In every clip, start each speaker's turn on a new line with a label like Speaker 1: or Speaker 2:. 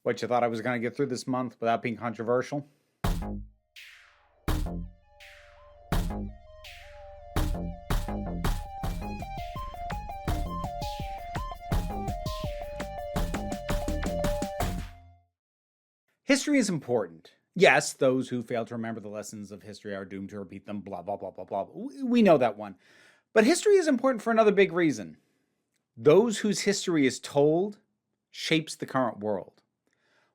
Speaker 1: What, you thought I was going to get through this month without being controversial? History is important. Yes, those who fail to remember the lessons of history are doomed to repeat them, blah, blah, blah, blah, blah. We know that one. But history is important for another big reason. Those whose history is told shapes the current world.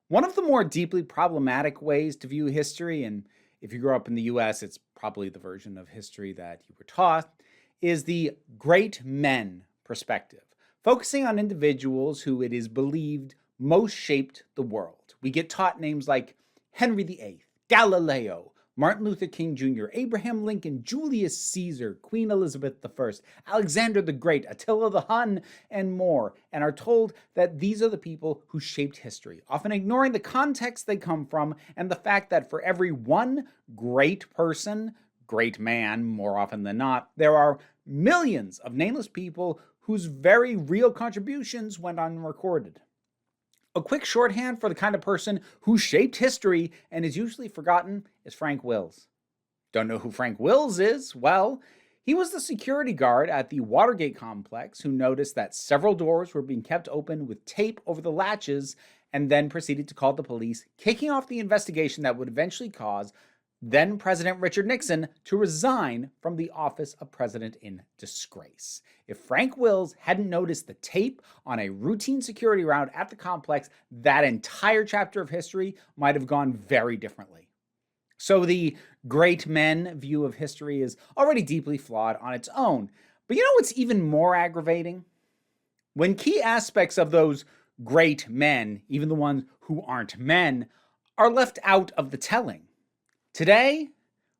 Speaker 1: One of the more deeply problematic ways to view history, and if you grew up in the US, it's probably the version of history that you were taught, is the great men perspective, focusing on individuals who it is believed most shaped the world. We get taught names like Henry VIII, Galileo, Martin Luther King Jr., Abraham Lincoln, Julius Caesar, Queen Elizabeth I, Alexander the Great, Attila the Hun, and more, and are told that these are the people who shaped history, often ignoring the context they come from and the fact that for every one great person, great man more often than not, there are millions of nameless people whose very real contributions went unrecorded. A quick shorthand for the kind of person who shaped history and is usually forgotten is Frank Wills. Don't know who Frank Wills is? Well, he was the security guard at the Watergate complex who noticed that several doors were being kept open with tape over the latches and then proceeded to call the police, kicking off the investigation that would eventually cause then President Richard Nixon to resign from the office of president in disgrace. If Frank Wills hadn't noticed the tape on a routine security round at the complex, that entire chapter of history might have gone very differently. So the great men view of history is already deeply flawed on its own. But you know what's even more aggravating? When key aspects of those great men, even the ones who aren't men, are left out of the telling. Today,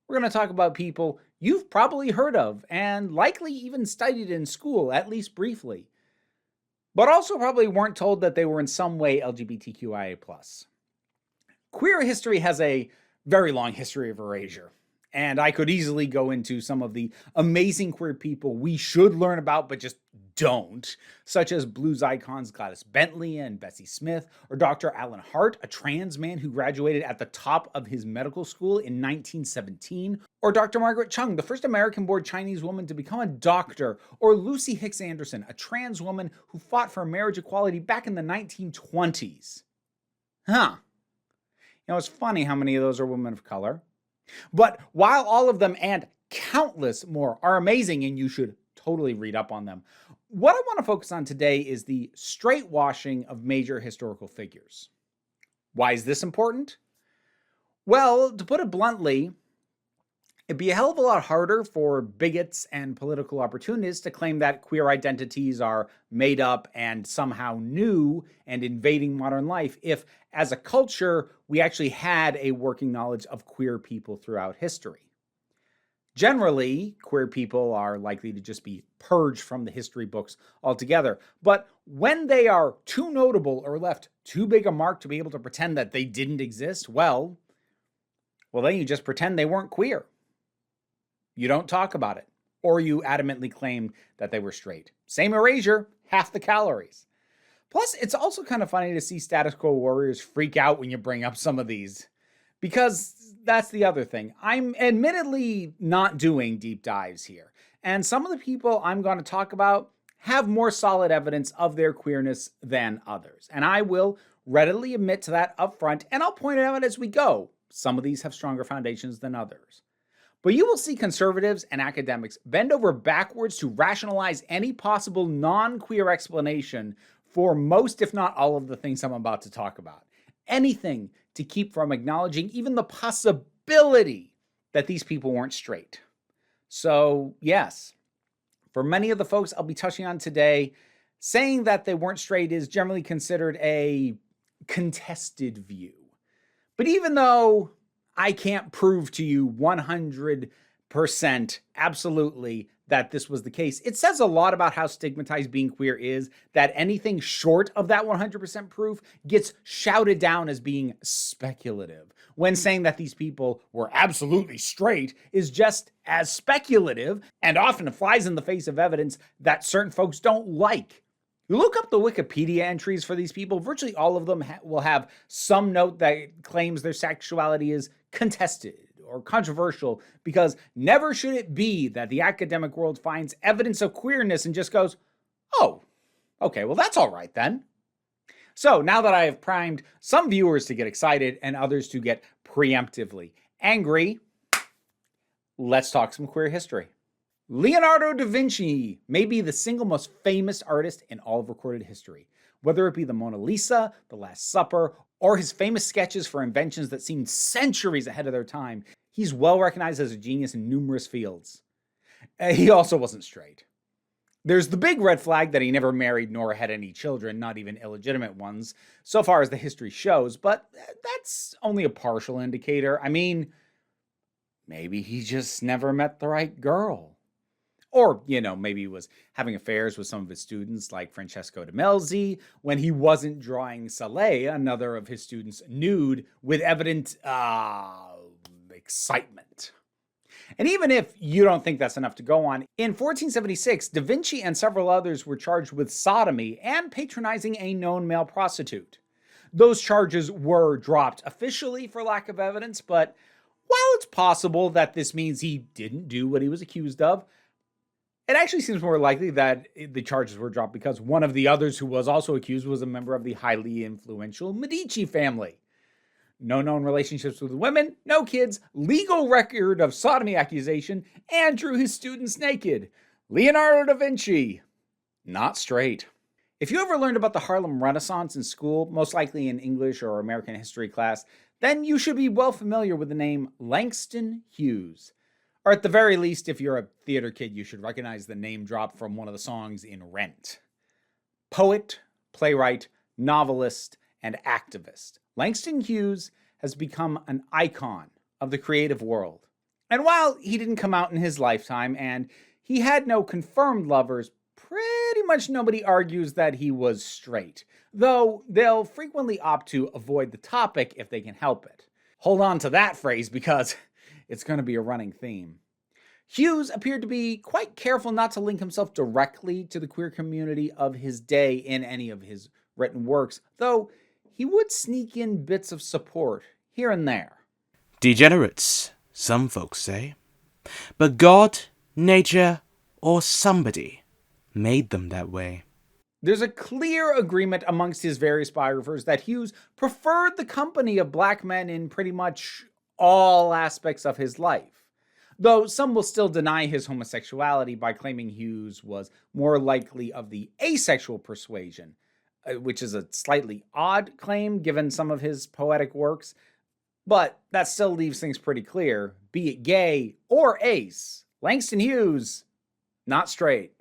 Speaker 1: we're going to talk about people you've probably heard of and likely even studied in school, at least briefly, but also probably weren't told that they were in some way LGBTQIA+. Queer history has a very long history of erasure, and I could easily go into some of the amazing queer people we should learn about but just don't, such as blues icons Gladys Bentley and Bessie Smith, or Dr. Alan Hart, a trans man who graduated at the top of his medical school in 1917, or Dr. Margaret Chung, the first American-born Chinese woman to become a doctor, or Lucy Hicks Anderson, a trans woman who fought for marriage equality back in the 1920s. Huh. You know, it's funny how many of those are women of color. But while all of them and countless more are amazing and you should totally read up on them, what I want to focus on today is the straightwashing of major historical figures. Why is this important? Well, to put it bluntly, it'd be a hell of a lot harder for bigots and political opportunists to claim that queer identities are made up and somehow new and invading modern life if, as a culture, we actually had a working knowledge of queer people throughout history. Generally, queer people are likely to just be purged from the history books altogether. But when they are too notable or left too big a mark to be able to pretend that they didn't exist, well, then you just pretend they weren't queer. You don't talk about it, or you adamantly claim that they were straight. Same erasure, half the calories. Plus, it's also kind of funny to see status quo warriors freak out when you bring up some of these. Because that's the other thing. I'm admittedly not doing deep dives here. And some of the people I'm going to talk about have more solid evidence of their queerness than others. And I will readily admit to that up front, and I'll point it out as we go. Some of these have stronger foundations than others. But you will see conservatives and academics bend over backwards to rationalize any possible non-queer explanation for most, if not all, of the things I'm about to talk about. Anything to keep from acknowledging even the possibility that these people weren't straight. So, yes, for many of the folks I'll be touching on today, saying that they weren't straight is generally considered a contested view. But even though I can't prove to you 100% absolutely that this was the case, it says a lot about how stigmatized being queer is that anything short of that 100% proof gets shouted down as being speculative, when saying that these people were absolutely straight is just as speculative and often flies in the face of evidence that certain folks don't like. You look up the Wikipedia entries for these people, virtually all of them will have some note that claims their sexuality is contested or controversial, because never should it be that the academic world finds evidence of queerness and just goes, oh, okay, well, that's all right then. So now that I have primed some viewers to get excited and others to get preemptively angry, let's talk some queer history. Leonardo da Vinci may be the single most famous artist in all of recorded history. Whether it be the Mona Lisa, the Last Supper, or his famous sketches for inventions that seemed centuries ahead of their time, he's well recognized as a genius in numerous fields. He also wasn't straight. There's the big red flag that he never married nor had any children, not even illegitimate ones, so far as the history shows, but that's only a partial indicator. I mean, maybe he just never met the right girl. Or, maybe he was having affairs with some of his students like Francesco de Melzi when he wasn't drawing Saleh, another of his students, nude with evident excitement. And even if you don't think that's enough to go on, in 1476, Da Vinci and several others were charged with sodomy and patronizing a known male prostitute. Those charges were dropped officially for lack of evidence, but while it's possible that this means he didn't do what he was accused of, it actually seems more likely that the charges were dropped because one of the others who was also accused was a member of the highly influential Medici family. No known relationships with women, no kids, legal record of sodomy accusation, and drew his students naked. Leonardo da Vinci, not straight. If you ever learned about the Harlem Renaissance in school, most likely in English or American history class, then you should be well familiar with the name Langston Hughes. Or at the very least, if you're a theater kid, you should recognize the name drop from one of the songs in Rent. Poet, playwright, novelist, and activist, Langston Hughes has become an icon of the creative world. And while he didn't come out in his lifetime and he had no confirmed lovers, pretty much nobody argues that he was straight, though they'll frequently opt to avoid the topic if they can help it. Hold on to that phrase because it's going to be a running theme. Hughes appeared to be quite careful not to link himself directly to the queer community of his day in any of his written works, though he would sneak in bits of support here and there.
Speaker 2: Degenerates, some folks say. But God, nature, or somebody made them that way.
Speaker 1: There's a clear agreement amongst his various biographers that Hughes preferred the company of black men in pretty much all aspects of his life, though some will still deny his homosexuality by claiming Hughes was more likely of the asexual persuasion, which is a slightly odd claim given some of his poetic works, but that still leaves things pretty clear. Be it gay or ace, Langston Hughes, not straight.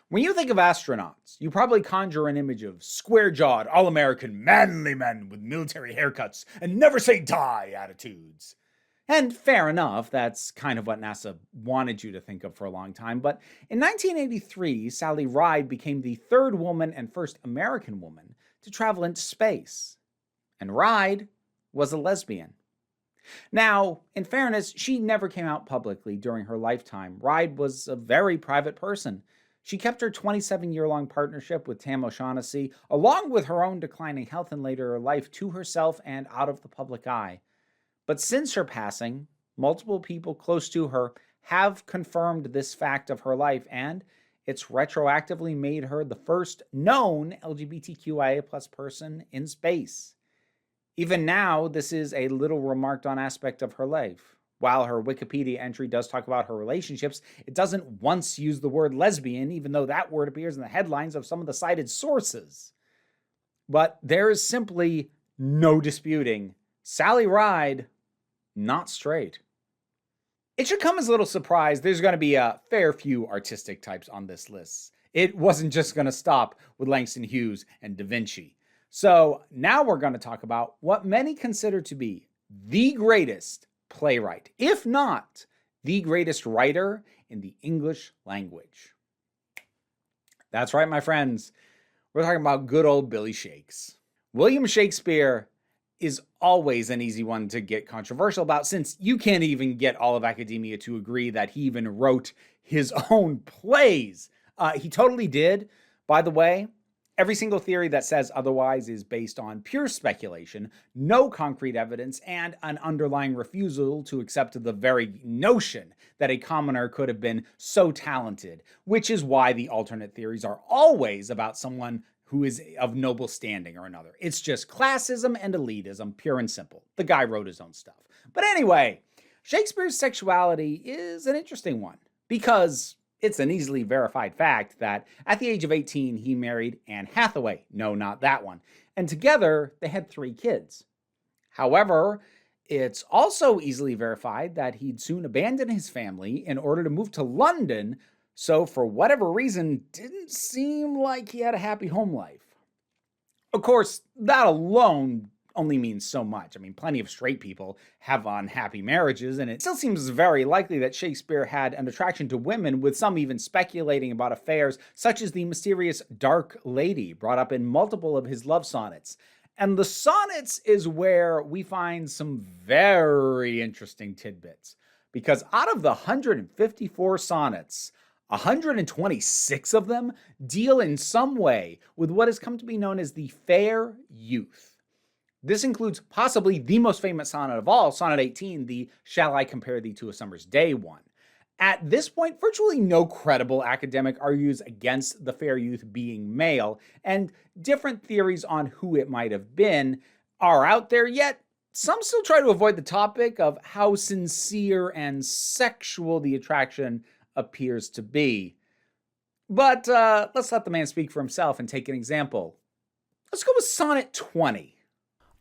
Speaker 1: When you think of astronauts, you probably conjure an image of square-jawed, all-American, manly men with military haircuts and never-say-die attitudes. And fair enough, that's kind of what NASA wanted you to think of for a long time. But in 1983, Sally Ride became the third woman and first American woman to travel into space. And Ride was a lesbian. Now, in fairness, she never came out publicly during her lifetime. Ride was a very private person. She kept her 27-year-long partnership with Tam O'Shaughnessy, along with her own declining health in later life, to herself and out of the public eye. But since her passing, multiple people close to her have confirmed this fact of her life, and it's retroactively made her the first known LGBTQIA+ person in space. Even now, this is a little remarked on aspect of her life. While her Wikipedia entry does talk about her relationships, it doesn't once use the word lesbian, even though that word appears in the headlines of some of the cited sources. But there is simply no disputing Sally Ride, not straight. It should come as a little surprise there's going to be a fair few artistic types on this list. It wasn't just going to stop with Langston Hughes and Da Vinci. So now we're going to talk about what many consider to be the greatest playwright, if not the greatest writer in the English language. That's right, my friends. We're talking about good old Billy Shakes. William Shakespeare is always an easy one to get controversial about, since you can't even get all of academia to agree that he even wrote his own plays. He totally did, by the way. Every single theory that says otherwise is based on pure speculation, no concrete evidence, and an underlying refusal to accept the very notion that a commoner could have been so talented, which is why the alternate theories are always about someone who is of noble standing or another. It's just classism and elitism, pure and simple. The guy wrote his own stuff. But anyway, Shakespeare's sexuality is an interesting one because it's an easily verified fact that at the age of 18, he married Anne Hathaway. No, not that one. And together, they had 3 kids. However, it's also easily verified that he'd soon abandon his family in order to move to London, so for whatever reason, didn't seem like he had a happy home life. Of course, that alone only means so much. I mean, plenty of straight people have unhappy marriages, and it still seems very likely that Shakespeare had an attraction to women, with some even speculating about affairs such as the mysterious Dark Lady brought up in multiple of his love sonnets. And the sonnets is where we find some very interesting tidbits, because out of the 154 sonnets, 126 of them deal in some way with what has come to be known as the fair youth. This includes possibly the most famous sonnet of all, Sonnet 18, the "Shall I compare thee to a summer's day" one. At this point, virtually no credible academic argues against the fair youth being male, and different theories on who it might have been are out there, yet some still try to avoid the topic of how sincere and sexual the attraction appears to be. But let's let the man speak for himself and take an example. Let's go with Sonnet 20.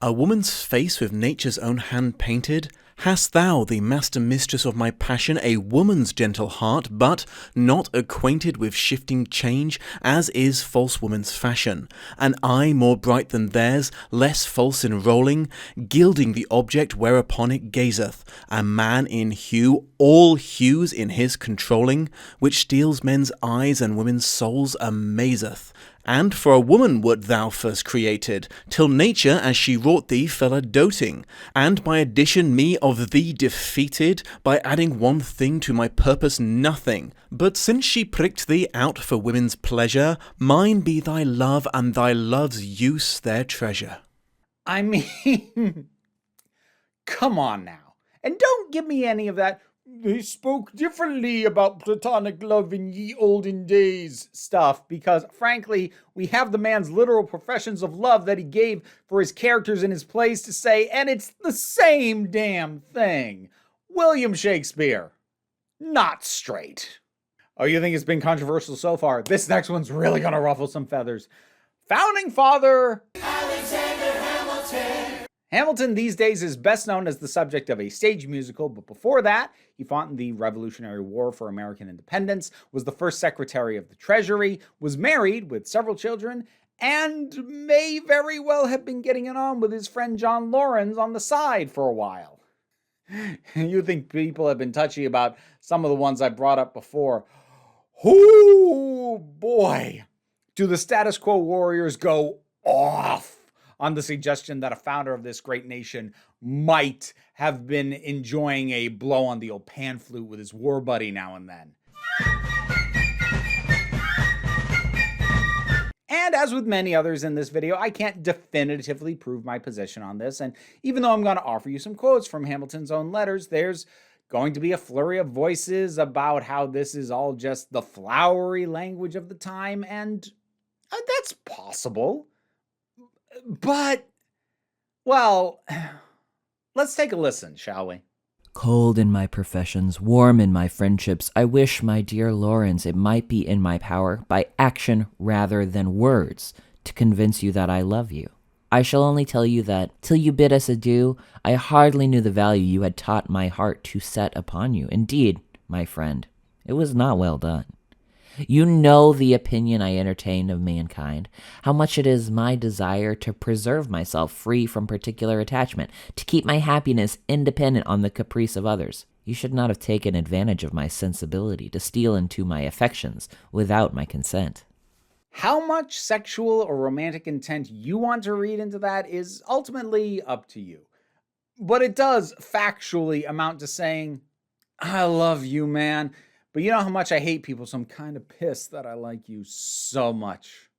Speaker 3: A woman's face with nature's own hand painted? Hast thou, the master mistress of my passion, a woman's gentle heart, but not acquainted with shifting change, as is false woman's fashion? An eye more bright than theirs, less false in rolling, gilding the object whereupon it gazeth, a man in hue, all hues in his controlling, which steals men's eyes and women's souls amazeth. And for a woman wert thou first created, till nature as she wrought thee fell a doting, and by addition me of thee defeated, by adding one thing to my purpose nothing. But since she pricked thee out for women's pleasure, mine be thy love and thy love's use their treasure.
Speaker 1: I mean, come on now. And don't give me any of that "they spoke differently about platonic love in ye olden days" stuff, because frankly, we have the man's literal professions of love that he gave for his characters in his plays to say, and it's the same damn thing. William Shakespeare. Not straight. Oh, you think it's been controversial so far? This next one's really gonna ruffle some feathers. Founding Father Alexander Hamilton. Hamilton these days is best known as the subject of a stage musical, but before that, he fought in the Revolutionary War for American independence, was the first Secretary of the Treasury, was married with several children, and may very well have been getting it on with his friend John Laurens on the side for a while. You think people have been touchy about some of the ones I brought up before. Oh boy, do the status quo warriors go off on the suggestion that a founder of this great nation might have been enjoying a blow on the old pan flute with his war buddy now and then. And as with many others in this video, I can't definitively prove my position on this, and even though I'm going to offer you some quotes from Hamilton's own letters, there's going to be a flurry of voices about how this is all just the flowery language of the time, and that's possible. But, well, let's take a listen, shall we?
Speaker 4: Cold in my professions, warm in my friendships, I wish, my dear Laurens, it might be in my power, by action rather than words, to convince you that I love you. I shall only tell you that, till you bid us adieu, I hardly knew the value you had taught my heart to set upon you. Indeed, my friend, it was not well done. You know the opinion I entertain of mankind, how much it is my desire to preserve myself free from particular attachment, to keep my happiness independent on the caprice of others. You should not have taken advantage of my sensibility to steal into my affections without my consent.
Speaker 1: How much sexual or romantic intent you want to read into that is ultimately up to you. But it does factually amount to saying, I love you, man. But you know how much I hate people, so I'm kind of pissed that I like you so much.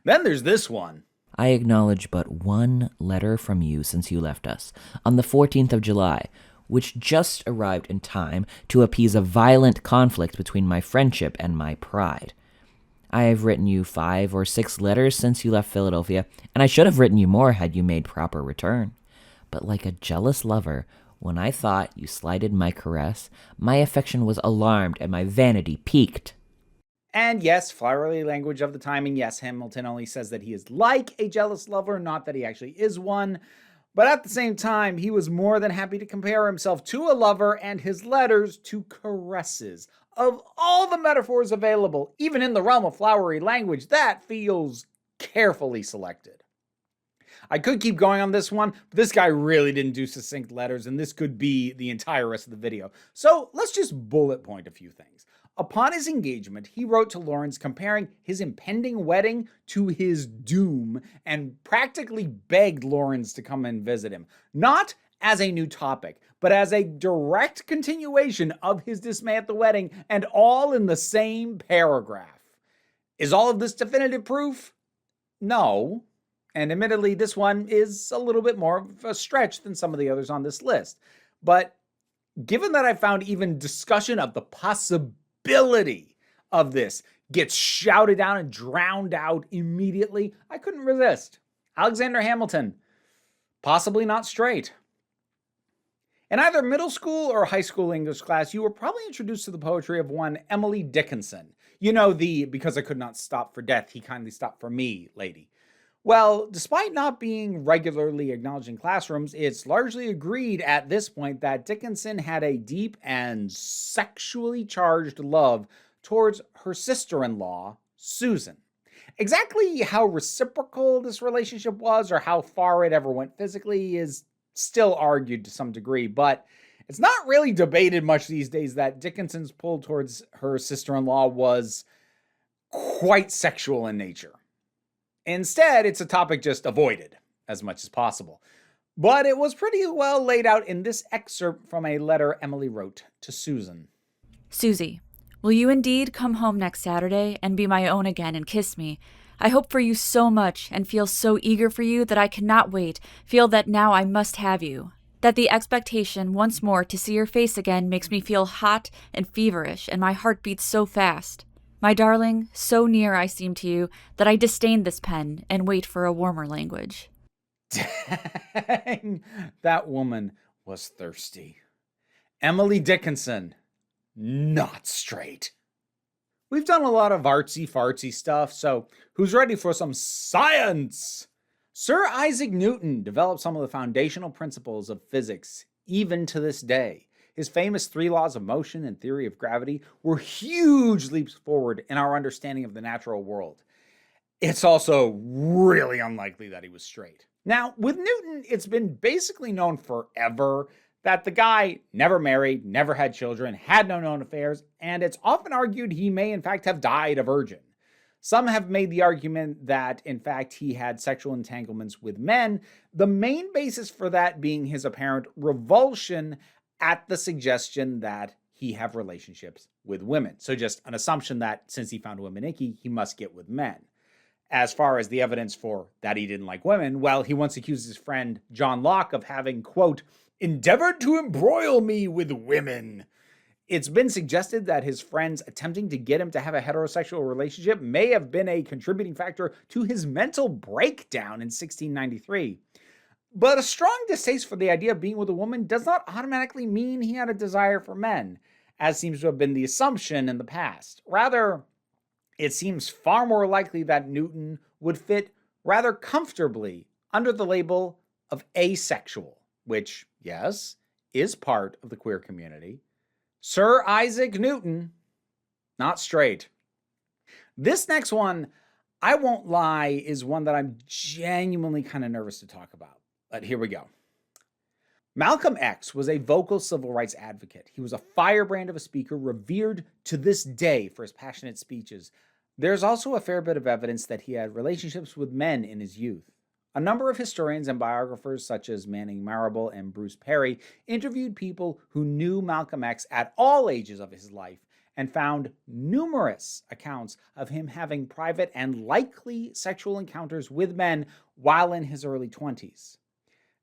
Speaker 1: Then there's this one.
Speaker 4: I acknowledge but one letter from you since you left us, on the 14th of July, which just arrived in time to appease a violent conflict between my friendship and my pride. I have written you 5 or 6 letters since you left Philadelphia, and I should have written you more had you made proper return. But like a jealous lover, when I thought you slighted my caress, my affection was alarmed and my vanity piqued.
Speaker 1: And yes, flowery language of the time, and yes, Hamilton only says that he is like a jealous lover, not that he actually is one. But at the same time, he was more than happy to compare himself to a lover and his letters to caresses. Of all the metaphors available, even in the realm of flowery language, that feels carefully selected. I could keep going on this one, but this guy really didn't do succinct letters, and this could be the entire rest of the video. So let's just bullet point a few things. Upon his engagement, he wrote to Lawrence comparing his impending wedding to his doom and practically begged Lawrence to come and visit him. Not as a new topic, but as a direct continuation of his dismay at the wedding, and all in the same paragraph. Is all of this definitive proof? No. And admittedly, this one is a little bit more of a stretch than some of the others on this list. But given that I found even discussion of the possibility of this gets shouted down and drowned out immediately, I couldn't resist. Alexander Hamilton, possibly not straight. In either middle school or high school English class, you were probably introduced to the poetry of one Emily Dickinson. You know, the "because I could not stop for death, he kindly stopped for me" lady. Well, despite not being regularly acknowledged in classrooms, it's largely agreed at this point that Dickinson had a deep and sexually charged love towards her sister-in-law, Susan. Exactly how reciprocal this relationship was or how far it ever went physically is still argued to some degree, but it's not really debated much these days that Dickinson's pull towards her sister-in-law was quite sexual in nature. Instead, it's a topic just avoided as much as possible. But it was pretty well laid out in this excerpt from a letter Emily wrote to Susan.
Speaker 5: Susie, will you indeed come home next Saturday and be my own again and kiss me? I hope for you so much and feel so eager for you that I cannot wait, feel that now I must have you. That the expectation once more to see your face again makes me feel hot and feverish and my heart beats so fast. My darling, so near I seem to you that I disdain this pen and wait for a warmer language.
Speaker 1: Dang, that woman was thirsty. Emily Dickinson, not straight. We've done a lot of artsy-fartsy stuff, so who's ready for some science? Sir Isaac Newton developed some of the foundational principles of physics, even to this day. His famous 3 laws of motion and theory of gravity were huge leaps forward in our understanding of the natural world. It's also really unlikely that he was straight. Now, with Newton, it's been basically known forever that the guy never married, never had children, had no known affairs, and it's often argued he may in fact have died a virgin. Some have made the argument that, in fact, he had sexual entanglements with men, the main basis for that being his apparent revulsion at the suggestion that he have relationships with women. So just an assumption that since he found women icky, he must get with men. As far as the evidence for that he didn't like women, well, he once accused his friend John Locke of having, quote, endeavored to embroil me with women. It's been suggested that his friends attempting to get him to have a heterosexual relationship may have been a contributing factor to his mental breakdown in 1693. But a strong distaste for the idea of being with a woman does not automatically mean he had a desire for men, as seems to have been the assumption in the past. Rather, it seems far more likely that Newton would fit rather comfortably under the label of asexual, which, yes, is part of the queer community. Sir Isaac Newton, not straight. This next one, I won't lie, is one that I'm genuinely kind of nervous to talk about. But here we go. Malcolm X was a vocal civil rights advocate. He was a firebrand of a speaker, revered to this day for his passionate speeches. There's also a fair bit of evidence that he had relationships with men in his youth. A number of historians and biographers, such as Manning Marable and Bruce Perry, interviewed people who knew Malcolm X at all ages of his life and found numerous accounts of him having private and likely sexual encounters with men while in his early 20s.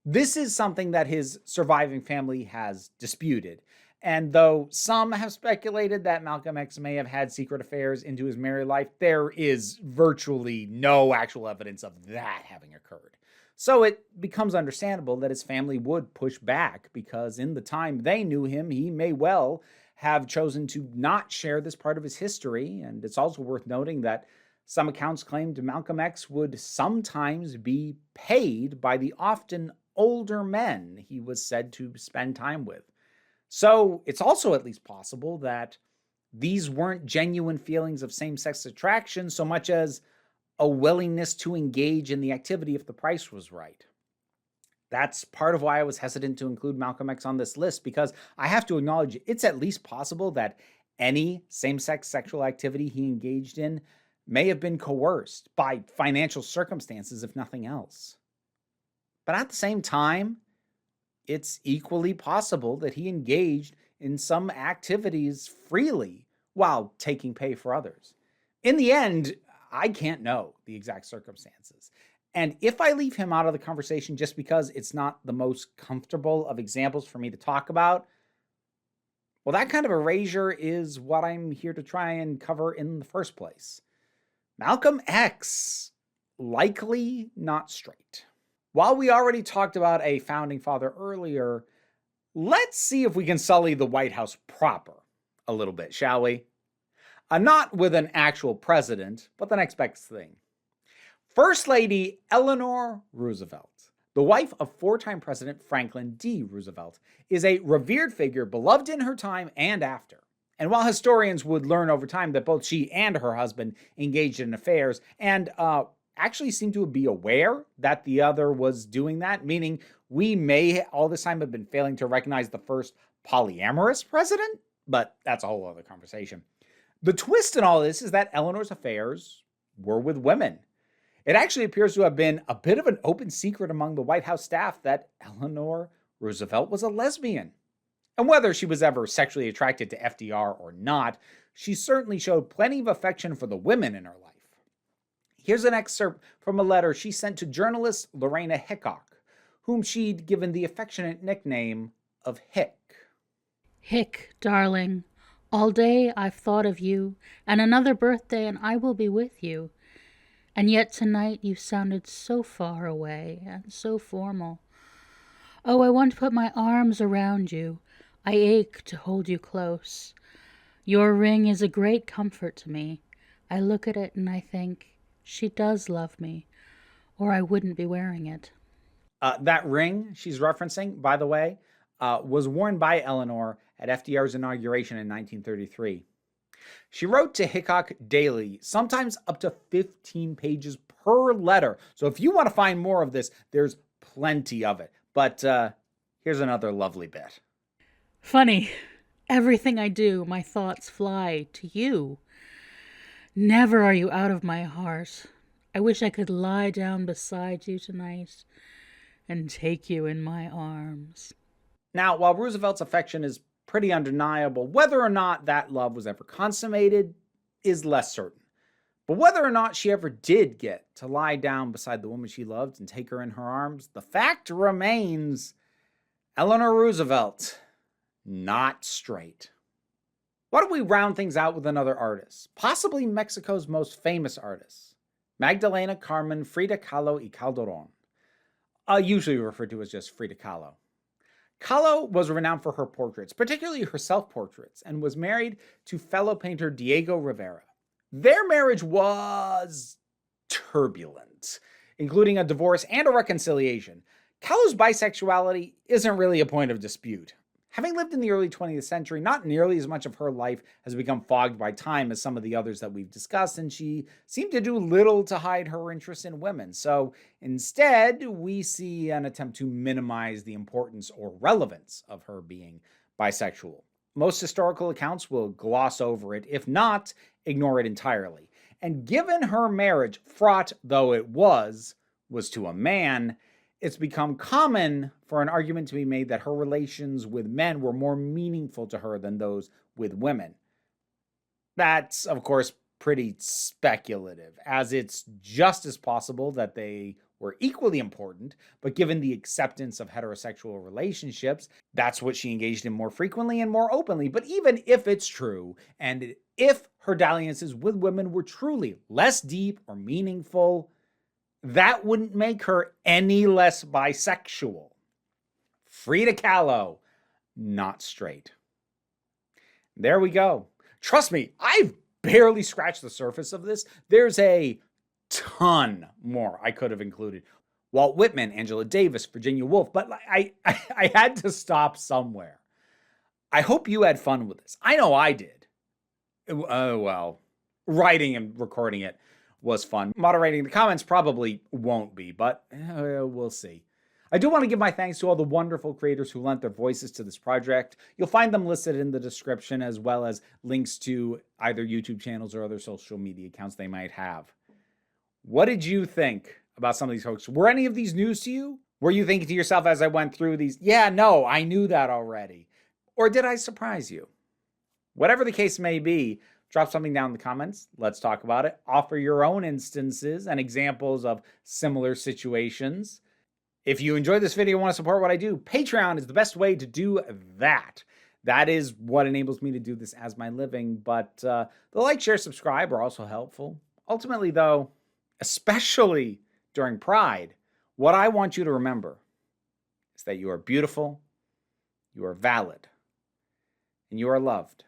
Speaker 1: This is something that his surviving family has disputed. And though some have speculated that Malcolm X may have had secret affairs into his married life, there is virtually no actual evidence of that having occurred. So it becomes understandable that his family would push back, because in the time they knew him, he may well have chosen to not share this part of his history. And it's also worth noting that some accounts claimed Malcolm X would sometimes be paid by the often older men he was said to spend time with. So it's also at least possible that these weren't genuine feelings of same-sex attraction so much as a willingness to engage in the activity if the price was right. That's part of why I was hesitant to include Malcolm X on this list, because I have to acknowledge it's at least possible that any same-sex sexual activity he engaged in may have been coerced by financial circumstances, if nothing else. But at the same time, it's equally possible that he engaged in some activities freely while taking pay for others. In the end, I can't know the exact circumstances. And if I leave him out of the conversation just because it's not the most comfortable of examples for me to talk about, well, that kind of erasure is what I'm here to try and cover in the first place. Malcolm X, likely not straight. While we already talked about a founding father earlier, let's see if we can sully the White House proper a little bit, shall we? Not with an actual president, but the next best thing. First Lady Eleanor Roosevelt, the wife of four-time President Franklin D. Roosevelt, is a revered figure beloved in her time and after. And while historians would learn over time that both she and her husband engaged in affairs and actually seem to be aware that the other was doing that, meaning we may all this time have been failing to recognize the first polyamorous president, but that's a whole other conversation. The twist in all this is that Eleanor's affairs were with women. It actually appears to have been a bit of an open secret among the White House staff that Eleanor Roosevelt was a lesbian. And whether she was ever sexually attracted to FDR or not, she certainly showed plenty of affection for the women in her life. Here's an excerpt from a letter she sent to journalist Lorena Hickok, whom she'd given the affectionate nickname of Hick.
Speaker 6: Hick, darling, all day I've thought of you, and another birthday and I will be with you. And yet tonight you sounded so far away and so formal. Oh, I want to put my arms around you. I ache to hold you close. Your ring is a great comfort to me. I look at it and I think, she does love me, or I wouldn't be wearing it.
Speaker 1: That ring she's referencing, by the way, was worn by Eleanor at FDR's inauguration in 1933. She wrote to Hickok daily, sometimes up to 15 pages per letter. So if you want to find more of this, there's plenty of it. But here's another lovely bit.
Speaker 6: Funny, everything I do, my thoughts fly to you. Never are you out of my heart. I wish I could lie down beside you tonight and take you in my arms.
Speaker 1: Now, while Roosevelt's affection is pretty undeniable, whether or not that love was ever consummated is less certain. But whether or not she ever did get to lie down beside the woman she loved and take her in her arms, the fact remains, Eleanor Roosevelt, not straight. Why don't we round things out with another artist, possibly Mexico's most famous artist, Magdalena Carmen Frida Kahlo y Calderón, usually referred to as just Frida Kahlo. Kahlo was renowned for her portraits, particularly her self-portraits, and was married to fellow painter Diego Rivera. Their marriage was turbulent, including a divorce and a reconciliation. Kahlo's bisexuality isn't really a point of dispute. Having lived in the early 20th century, not nearly as much of her life has become fogged by time as some of the others that we've discussed, and she seemed to do little to hide her interest in women. So instead, we see an attempt to minimize the importance or relevance of her being bisexual. Most historical accounts will gloss over it, if not, ignore it entirely. And given her marriage, fraught though it was to a man, it's become common for an argument to be made that her relations with men were more meaningful to her than those with women. That's, of course, pretty speculative, as it's just as possible that they were equally important, but given the acceptance of heterosexual relationships, that's what she engaged in more frequently and more openly. But even if it's true, and if her dalliances with women were truly less deep or meaningful, that wouldn't make her any less bisexual. Frida Kahlo, not straight. There we go. Trust me, I've barely scratched the surface of this. There's a ton more I could have included. Walt Whitman, Angela Davis, Virginia Woolf, but I had to stop somewhere. I hope you had fun with this. I know I did. Well, writing and recording it was fun. Moderating the comments probably won't be, but we'll see. I do want to give my thanks to all the wonderful creators who lent their voices to this project. You'll find them listed in the description, as well as links to either YouTube channels or other social media accounts they might have. What did you think about some of these folks? Were any of these news to you? Were you thinking to yourself as I went through these, yeah, no, I knew that already? Or did I surprise you? Whatever the case may be, drop something down in the comments. Let's talk about it. Offer your own instances and examples of similar situations. If you enjoyed this video and want to support what I do, Patreon is the best way to do that. That is what enables me to do this as my living, but the like, share, subscribe are also helpful. Ultimately, though, especially during Pride, what I want you to remember is that you are beautiful, you are valid, and you are loved.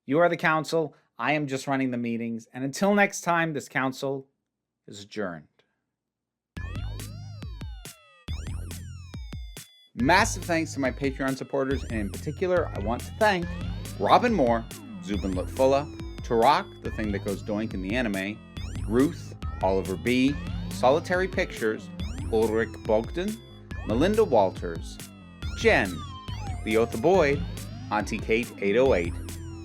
Speaker 1: You are the council. I am just running the meetings. And until next time, this council is adjourned. Massive thanks to my Patreon supporters, and in particular, I want to thank Robin Moore, Zubin Lutfullah, Tarak, the thing that goes doink in the anime, Ruth, Oliver B., Solitary Pictures, Ulrich Bogdan, Melinda Walters, Jen, Leotha Boyd, Auntie Kate 808,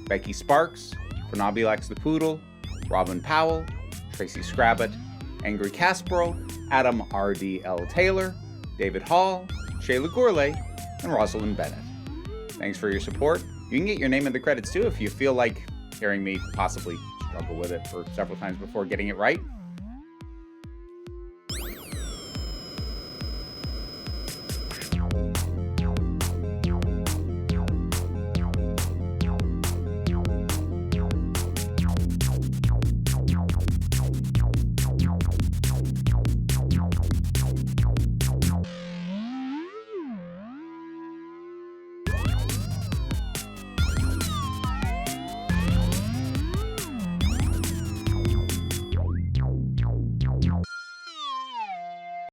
Speaker 1: Becky Sparks, Phenobilex the Poodle, Robin Powell, Tracy Scrabbit, Angry Caspero, Adam R.D.L. Taylor, David Hall, Shayla Gourlay, and Rosalind Bennett. Thanks for your support. You can get your name in the credits too if you feel like hearing me possibly struggle with it for several times before getting it right.